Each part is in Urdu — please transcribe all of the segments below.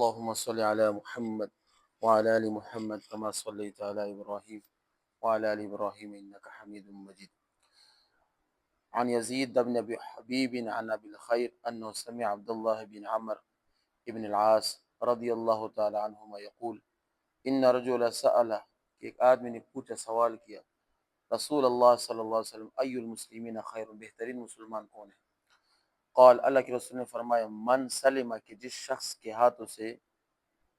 اللهم صل على محمد وعلى آل محمد كما صليت على إبراهيم وعلى آل إبراهيم إنك حميد مجيد. عن يزيد بن أبي حبيب عن أبي الخير أنه سمع عبد الله بن عمرو بن العاص رضي الله تعالى عنهما يقول إن رجل سأل کہ ایک آدمی نے پوچھا سوال کیا رسول اللہ صلی اللہ علیہ وسلم ای المسلمین خیر بہترین مسلمان کون ہے؟ قال اللہ کے رسول نے فرمایا من سلم کہ جس شخص کے ہاتھوں سے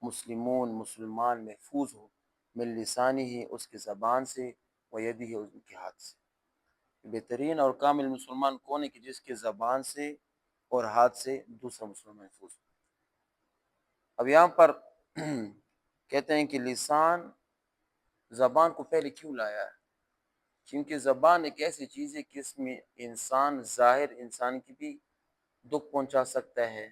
مسلمان محفوظ ہو من لسانی ہی اس کی زبان سے و یدی ہی ان کے ہاتھ سے. بہترین اور کامل مسلمان کون ہے کہ جس کے زبان سے اور ہاتھ سے دوسرا مسلمان محفوظ ہو. اب یہاں پر کہتے ہیں کہ لسان زبان کو پہلے کیوں لایا ہے؟ کیونکہ زبان ایک ایسی چیز ہے کہ اس میں انسان ظاہر انسان کی بھی دکھ پہنچا سکتا ہے.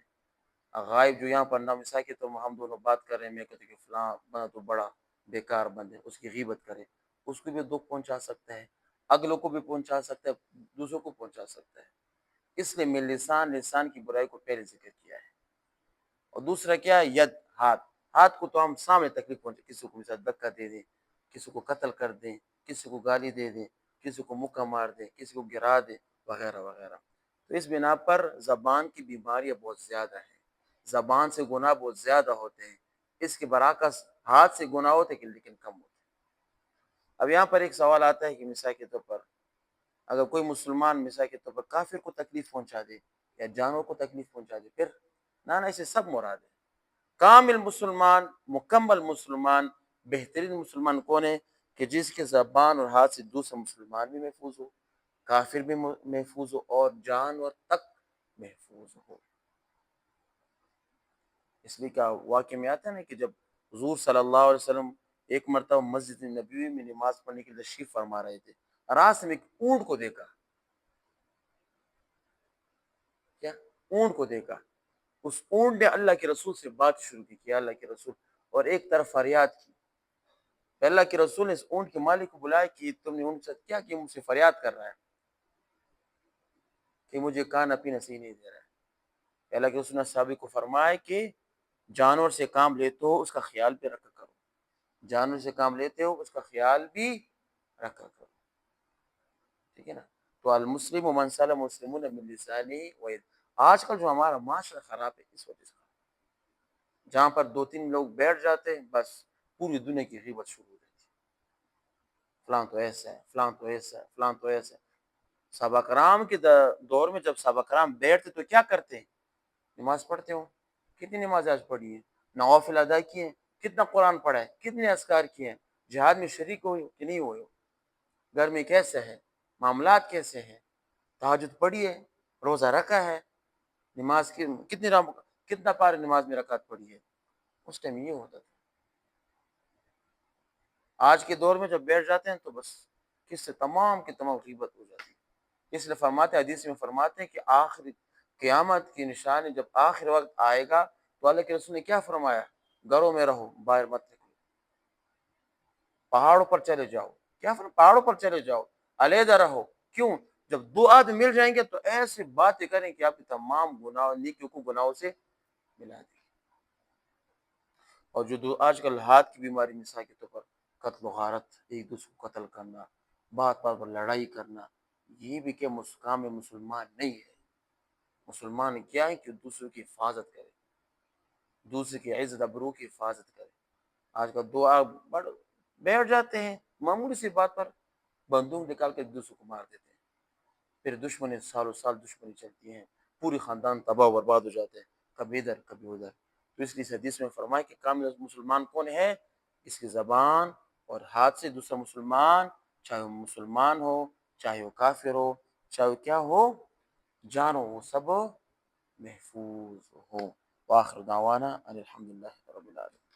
غائب جو یہاں پر نہ مثال کے تو ہم دونوں بات کر رہے ہیں، میں کہتے کہ فلاں بنا تو بڑا بیکار بند ہے، اس کی غیبت کرے، اس کو بھی دکھ پہنچا سکتا ہے، اگلوں کو بھی پہنچا سکتا ہے، دوسروں کو پہنچا سکتا ہے. اس لیے میں لسان کی برائی کو پہلے ذکر کیا ہے. اور دوسرا کیا ہے؟ ید، ہاتھ کو تو ہم سامنے تکلیف پہنچے، کسی کو مثال دھکا دے دیں، کسی کو قتل کر دیں، کسی کو گالی دے دیں، کسی کو مکہ مار دیں، کسی کو گرا دیں وغیرہ وغیرہ. تو اس بنا پر زبان کی بیماریاں بہت زیادہ ہیں، زبان سے گناہ بہت زیادہ ہوتے ہیں. اس کے برعکس ہاتھ سے گناہ ہوتے ہیں لیکن کم ہوتے ہیں. اب یہاں پر ایک سوال آتا ہے کہ مثال کے طور پر اگر کوئی مسلمان مثال کے طور پر کافر کو تکلیف پہنچا دے یا جانور کو تکلیف پہنچا دے، پھر نہ اسے سب مراد ہے. کامل مسلمان، مکمل مسلمان، بہترین مسلمان کون ہے؟ کہ جس کے زبان اور ہاتھ سے دوسرا مسلمان بھی محفوظ ہو، کافر بھی محفوظ ہو اور جانور تک محفوظ ہو. اس لیے کیا واقعہ میں آتا ہے نا کہ جب حضور صلی اللہ علیہ وسلم ایک مرتبہ مسجد نبوی میں نماز پڑھنے کے لیے تشریف فرما رہے تھے، راستے میں ایک اونٹ کو دیکھا. کیا؟ اونٹ کو دیکھا. اس اونٹ نے اللہ کے رسول سے بات شروع کی کہ اللہ کے رسول، اور ایک طرف فریاد کی. اللہ کے رسول نے اس اونٹ کے مالک کو بلایا کہ تم نے اونٹ سے کیا کہ مجھ سے فریاد کر رہا ہے کہ مجھے کھانا پینا صحیح نہیں دے رہا ہے. اللہ کے رسول نے صحابی کو فرمایا کہ جانور سے کام لیتے ہو اس کا خیال بھی رکھا کرو، جانور سے کام لیتے ہو اس کا خیال بھی رکھا کرو. ٹھیک ہے نا؟ تو المسلم من سلم مسلمون من لسانه و یده. آج کل جو ہمارا معاشرہ خراب ہے اس وجہ سے، جہاں پر دو تین لوگ بیٹھ جاتے ہیں بس پوری دنیا کی غیبت شروع ہو جاتی ہے. فلاں تو ایسا ہے، فلاں تو ایسا ہے، فلاں تو ایسا ہے. صحابہ کرام کے دور میں جب صحابہ کرام بیٹھتے تو کیا کرتے ہیں؟ نماز پڑھتے ہو. کتنی نماز آج پڑھی ہے، نوافل ادا کیے ہیں، کتنا قرآن پڑھا ہے، کتنے اذکار کیے ہیں، جہاد میں شریک ہوئے کہ نہیں ہوئے ہو، گھر میں کیسے ہے، معاملات کیسے ہیں، تہجد پڑھی ہے، روزہ رکھا ہے، نماز کی کتنا پارے نماز میں رکعت پڑھی ہے. اس ٹائم یہ ہوتا تھا. آج کے دور میں جب بیٹھ جاتے ہیں تو بس کس سے تمام کی تمام غیبت ہو جاتی ہے. اس لیے فرماتے ہیں، حدیث میں فرماتے ہیں کہ آخری قیامت کی نشانی جب آخر وقت آئے گا تو اللہ کے رسول نے کیا فرمایا؟ گھروں میں رہو، باہر مت نکلو، پہاڑوں پر چلے جاؤ. کیا فرمایا؟ پہاڑوں پر چلے جاؤ، علیحدہ رہو. کیوں؟ جب دو آدمی مل جائیں گے تو ایسی باتیں کریں کہ آپ کی تمام گناہ نیکیوں کو گناہوں سے ملا دیں. اور جو آج کل ہاتھ کی بیماری مثال کے طور پر قتل و غارت، ایک دوسرے کو قتل کرنا، بات بات پر لڑائی کرنا، یہ بھی کیا کام مسلمان نہیں ہے. مسلمان کیا ہے کہ دوسروں کی حفاظت کرے، دوسرے کی عزت ابرو کی حفاظت کرے. آج کل دو آپ بیٹھ جاتے ہیں معمولی سی بات پر بندوق نکال کے دوسروں کو مار دیتے ہیں، پھر دشمنی سالوں سال دشمنی چلتی ہیں، پوری خاندان تباہ و برباد ہو جاتے ہیں، کبھی ادھر کبھی ادھر. تو اس لیے حدیث میں فرمایا کہ کامل مسلمان کون ہے؟ اس کی زبان اور ہاتھ سے دوسرا مسلمان، چاہے وہ مسلمان ہو، چاہے وہ کافر ہو، چاہے وہ کیا ہو، جانو، وہ سب محفوظ ہو. وآخر دعوانا ان الحمد للہ رب العالمین.